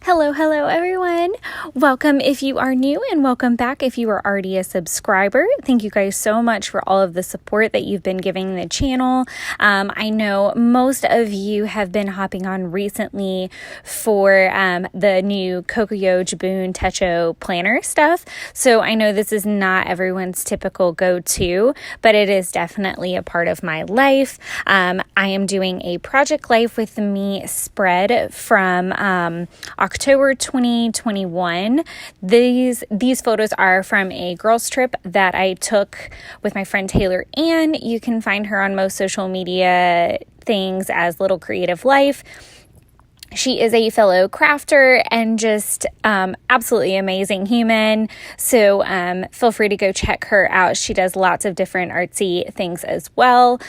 Hello everyone. Welcome if you are new and welcome back if you are already a subscriber. Thank you guys so much for all of the support that you've been giving the channel. I know most of you have been hopping on recently for the new xoxo Techo planner stuff. So I know this is not everyone's typical go-to, but it is definitely a part of my life. I am doing a Project Life with Me spread from October 2021. These photos are from a girls trip that I took with my friend Taylor Ann. You can find her on most social media things as Little Creative Life. She is a fellow crafter and just absolutely amazing human. So feel free to go check her out. She does lots of different artsy things as well.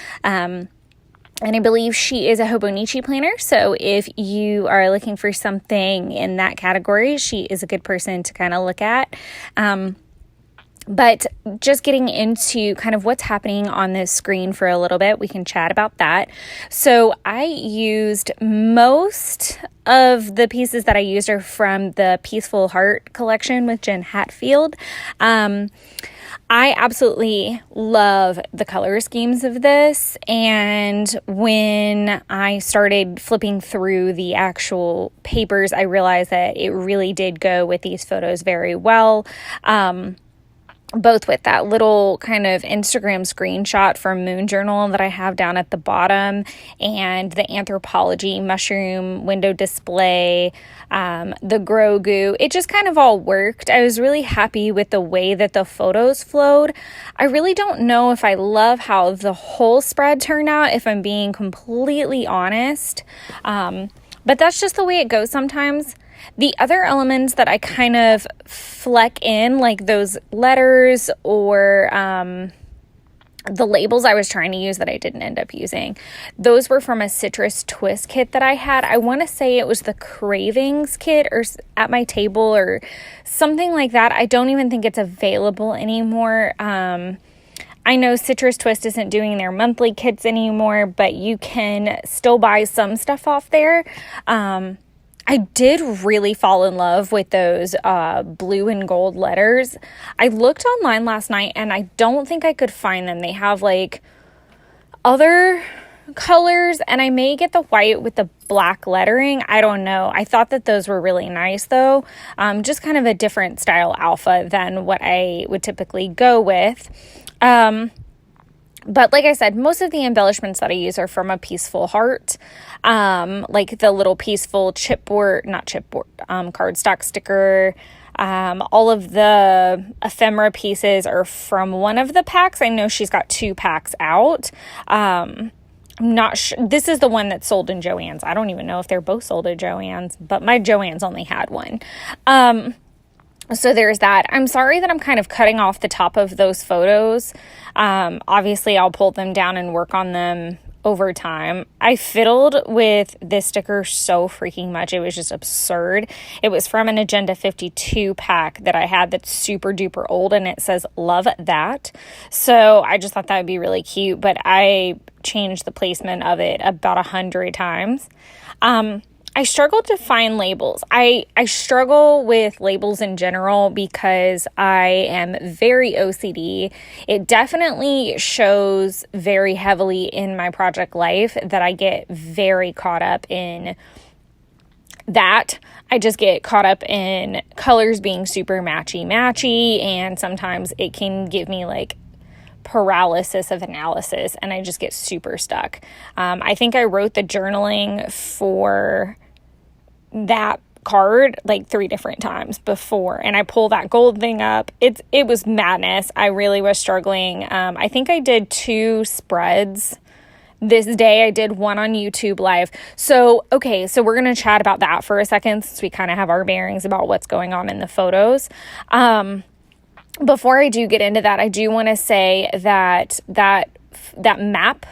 And I believe she is a Hobonichi planner. So if you are looking for something in that category, she is a good person to kind of look at. But just getting into kind of what's happening on this screen for a little bit, we can chat about that. So I used most of the pieces that I used are from the Peaceful Heart collection with Jen Hatfield. I absolutely love the color schemes of this, and when I started flipping through the actual papers, I realized that it really did go with these photos very well. Both with that little kind of Instagram screenshot from Moon Journal that I have down at the bottom and the anthropology mushroom window display, the grow goo. It just kind of all worked. I was really happy with the way that the photos flowed. I really don't know if I love how the whole spread turned out, if I'm being completely honest. But that's just the way it goes sometimes. The other elements that I kind of fleck in, like those letters or the labels I was trying to use that I didn't end up using, those were from a citrus twist kit that I had. I want to say it was the Cravings kit or At My Table or something like that. I don't even think it's available anymore. I know Citrus Twist isn't doing their monthly kits anymore, but you can still buy some stuff off there. I did really fall in love with those blue and gold letters. I looked online last night and I don't think I could find them. They have like other colors and I may get the white with the black lettering. I don't know. I thought that those were really nice though. Just kind of a different style alpha than what I would typically go with. But like I said, most of the embellishments that I use are from a Peaceful Heart, like the little peaceful cardstock sticker. All of the ephemera pieces are from one of the packs. I know she's got 2 packs out. I'm not sure. This is the one that's sold in Joann's. I don't even know if they're both sold at Joann's, but my Joann's only had one. So there's that. I'm sorry that I'm kind of cutting off the top of those photos. Obviously, I'll pull them down and work on them over time. I fiddled with this sticker so freaking much. It was just absurd. It was from an Agenda 52 pack that I had that's super duper old, and it says, "Love that." So I just thought that would be really cute, but I changed the placement of it about 100 times. I struggled to find labels. I struggle with labels in general because I am very OCD. It definitely shows very heavily in my project life that I get very caught up in that. I just get caught up in colors being super matchy, and sometimes it can give me like paralysis of analysis and I just get super stuck. I think I wrote the journaling for that card like 3 different times before, and I pull that gold thing up. It was madness. I really was struggling. I think I did 2 spreads this day. I did one on YouTube Live. So we're going to chat about that for a second since we kind of have our bearings about what's going on in the photos. Before I do get into that, I do want to say that map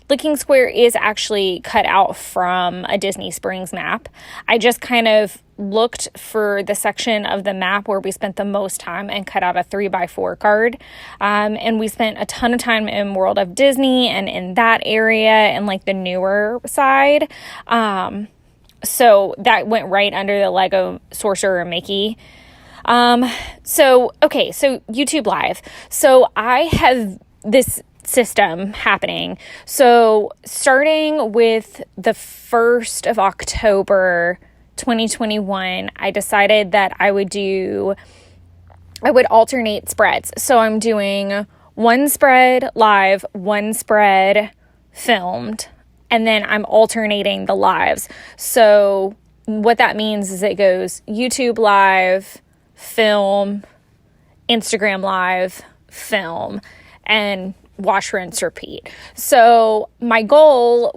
Licking Square is actually cut out from a Disney Springs map. I just kind of looked for the section of the map where we spent the most time and cut out a 3x4 card. And we spent a ton of time in World of Disney and in that area and like the newer side. So that went right under the Lego Sorcerer Mickey. So YouTube Live. So I have this system happening. So starting with the 1st of October, 2021, I decided that I would alternate spreads. So I'm doing one spread live, one spread filmed, and then I'm alternating the lives. So what that means is it goes YouTube Live, film, Instagram Live, film, and wash, rinse, repeat. So my goal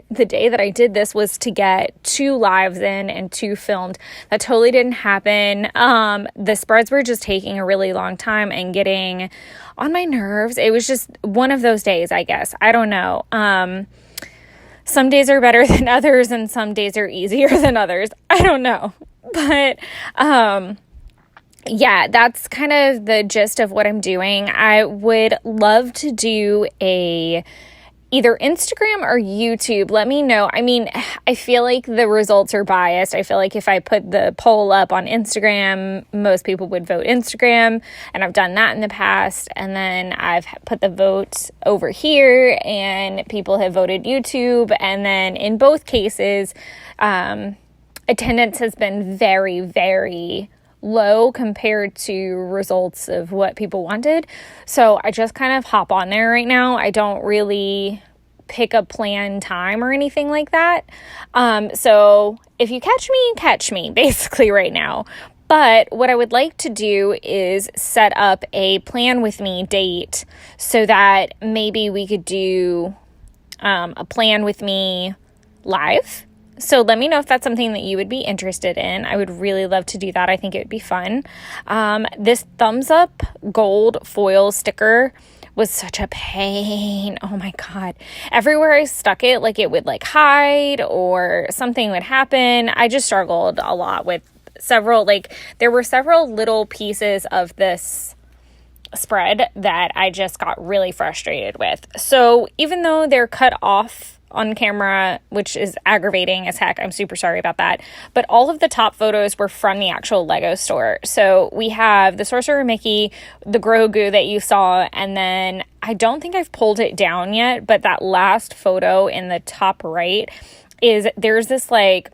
the day that I did this was to get 2 lives in and 2 filmed. That totally didn't happen. The spreads were just taking a really long time and getting on my nerves. It was just one of those days, I guess. I don't know. Some days are better than others and some days are easier than others. I don't know. But, yeah, that's kind of the gist of what I'm doing. I would love to do either Instagram or YouTube. Let me know. I mean, I feel like the results are biased. I feel like if I put the poll up on Instagram, most people would vote Instagram, and I've done that in the past. And then I've put the vote over here and people have voted YouTube. And then in both cases, attendance has been very, very low compared to results of what people wanted. So I just kind of hop on there right now. I don't really pick a planned time or anything like that. So if you catch me basically right now. But what I would like to do is set up a plan with me date so that maybe we could do a plan with me live. So let me know if that's something that you would be interested in. I would really love to do that. I think it would be fun. This thumbs up gold foil sticker was such a pain. Oh my God. Everywhere I stuck it, like it would like hide or something would happen. I just struggled a lot with there were several little pieces of this spread that I just got really frustrated with. So even though they're cut off on camera, which is aggravating as heck, I'm super sorry about that, but all of the top photos were from the actual Lego store. So we have the Sorcerer Mickey, the Grogu that you saw, and then I don't think I've pulled it down yet, but that last photo in the top right there's this like,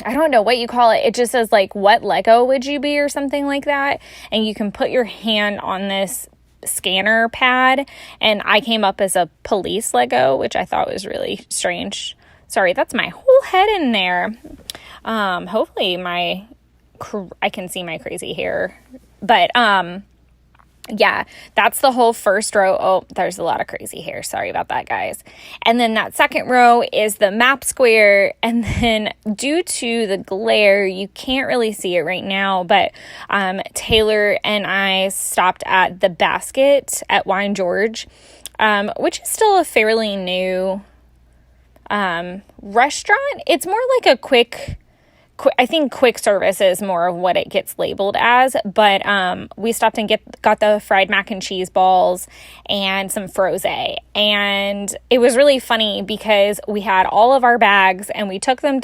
I don't know what you call it. It just says like, what Lego would you be or something like that. And you can put your hand on this scanner pad, and I came up as a police Lego, which I thought was really strange. Sorry, that's my whole head in there. Hopefully I can see my crazy hair, but yeah, that's the whole first row. Oh, there's a lot of crazy hair. Sorry about that, guys. And then that second row is the map square. And then due to the glare, you can't really see it right now, but Taylor and I stopped at the Basket at Wine George, which is still a fairly new restaurant. It's more like a I think quick service is more of what it gets labeled as, but we stopped and got the fried mac and cheese balls and some frosé, and it was really funny because we had all of our bags and we took them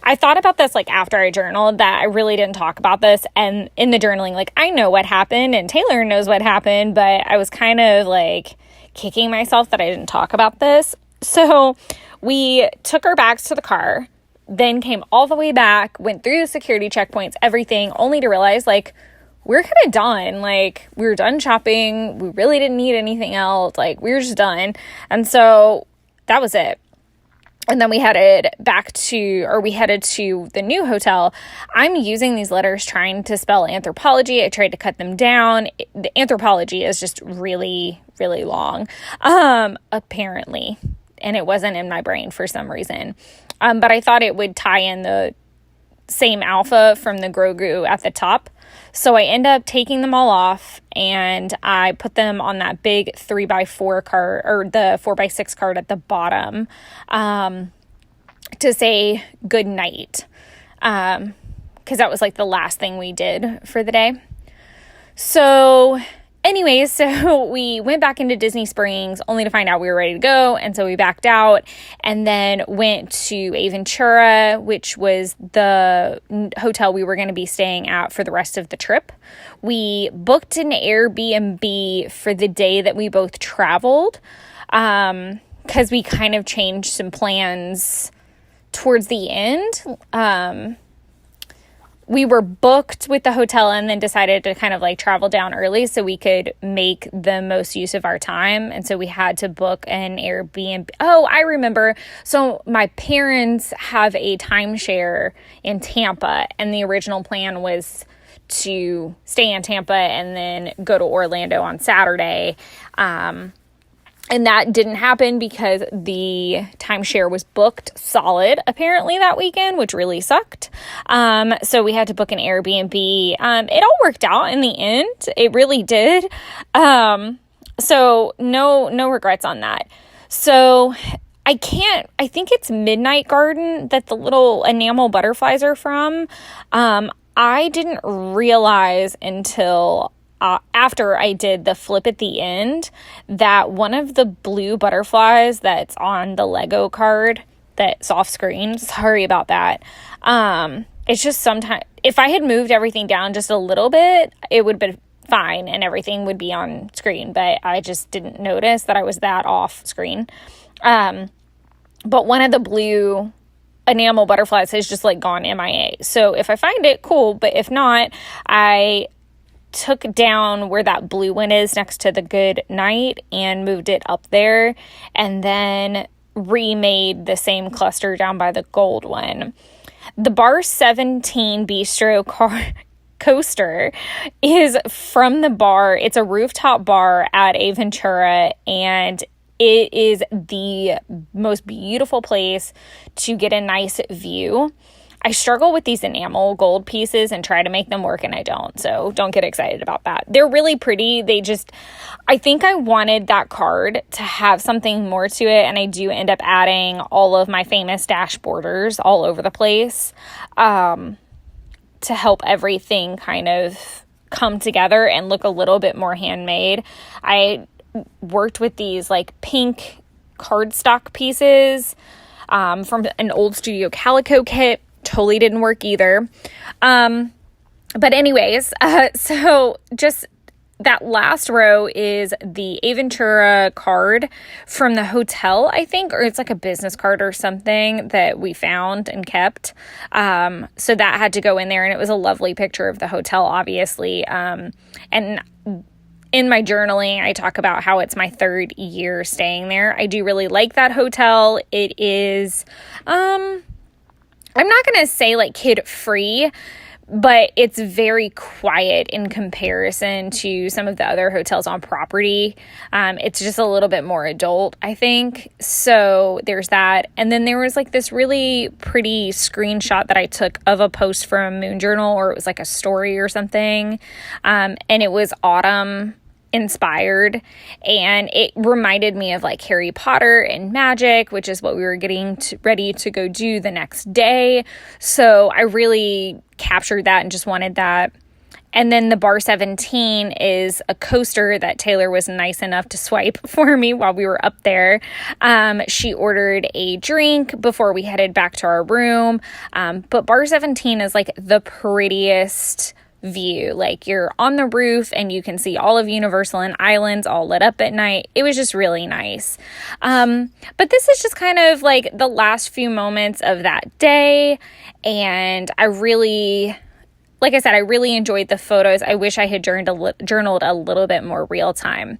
I thought about this like after I journaled that I really didn't talk about this, and in the journaling, like I know what happened and Taylor knows what happened, but I was kind of like kicking myself that I didn't talk about this. So we took our bags to the car, then came all the way back, went through the security checkpoints, everything, only to realize, like, we're kind of done. Like, we were done shopping. We really didn't need anything else. Like, we were just done. And so that was it. And then we headed to the new hotel. I'm using these letters trying to spell anthropology. I tried to cut them down. The anthropology is just really, really long, apparently. And it wasn't in my brain for some reason. But I thought it would tie in the same alpha from the Grogu at the top. So I end up taking them all off and I put them on that big 3x4 card, or the 4x6 card at the bottom, to say good night. 'Cause that was like the last thing we did for the day. So Anyways, so we went back into Disney Springs only to find out we were ready to go. And so we backed out and then went to Aventura, which was the hotel we were going to be staying at for the rest of the trip. We booked an Airbnb for the day that we both traveled, because we kind of changed some plans towards the end. We were booked with the hotel and then decided to kind of like travel down early so we could make the most use of our time. And so we had to book an Airbnb. Oh, I remember. So my parents have a timeshare in Tampa, and the original plan was to stay in Tampa and then go to Orlando on Saturday. And that didn't happen because the timeshare was booked solid, apparently, that weekend, which really sucked. So we had to book an Airbnb. It all worked out in the end. It really did. So no regrets on that. So I think it's Midnight Garden that the little enamel butterflies are from. I didn't realize until after I did the flip at the end that one of the blue butterflies that's on the Lego card that's off screen, sorry about that. It's just sometimes, if I had moved everything down just a little bit, it would have been fine and everything would be on screen, but I just didn't notice that I was that off screen. But one of the blue enamel butterflies has just like gone MIA. So if I find it, cool. But if not, I took down where that blue one is next to the good night and moved it up there, and then remade the same cluster down by the gold one. The Bar 17 Bistro coaster is from the bar. It's a rooftop bar at Aventura, and it is the most beautiful place to get a nice view. I struggle with these enamel gold pieces and try to make them work, and I don't. So don't get excited about that. They're really pretty. I think I wanted that card to have something more to it, and I do end up adding all of my famous dash borders all over the place to help everything kind of come together and look a little bit more handmade. I worked with these like pink cardstock pieces from an old Studio Calico kit. Totally didn't work either. But anyways, so just that last row is the Aventura card from the hotel, I think, or it's like a business card or something that we found and kept. So that had to go in there, and it was a lovely picture of the hotel, obviously. And in my journaling, I talk about how it's my 3rd year staying there. I do really like that hotel. It is, I'm not going to say like kid free, but it's very quiet in comparison to some of the other hotels on property. It's just a little bit more adult, I think. So there's that. And then there was like this really pretty screenshot that I took of a post from Moon Journal, or it was like a story or something. And it was autumn inspired, and it reminded me of like Harry Potter and magic, which is what we were getting ready to go do the next day. So I really captured that and just wanted that. And then the Bar 17 is a coaster that Taylor was nice enough to swipe for me while we were up there. She ordered a drink before we headed back to our room. But Bar 17 is like the prettiest view. Like, you're on the roof and you can see all of Universal and Islands all lit up at night. It was just really nice. But this is just kind of like the last few moments of that day. And like I said, I really enjoyed the photos. I wish I had journaled a little bit more real time.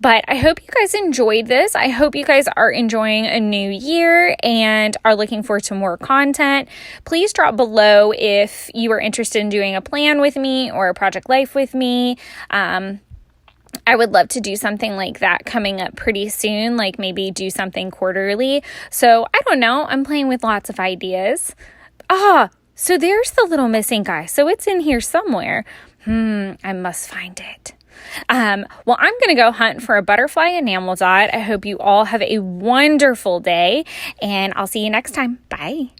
But I hope you guys enjoyed this. I hope you guys are enjoying a new year and are looking forward to more content. Please drop below if you are interested in doing a plan with me or a project life with me. I would love to do something like that coming up pretty soon, like maybe do something quarterly. So I don't know. I'm playing with lots of ideas. So there's the little missing guy. So it's in here somewhere. I must find it. Well, I'm going to go hunt for a butterfly enamel dot. I hope you all have a wonderful day, and I'll see you next time. Bye.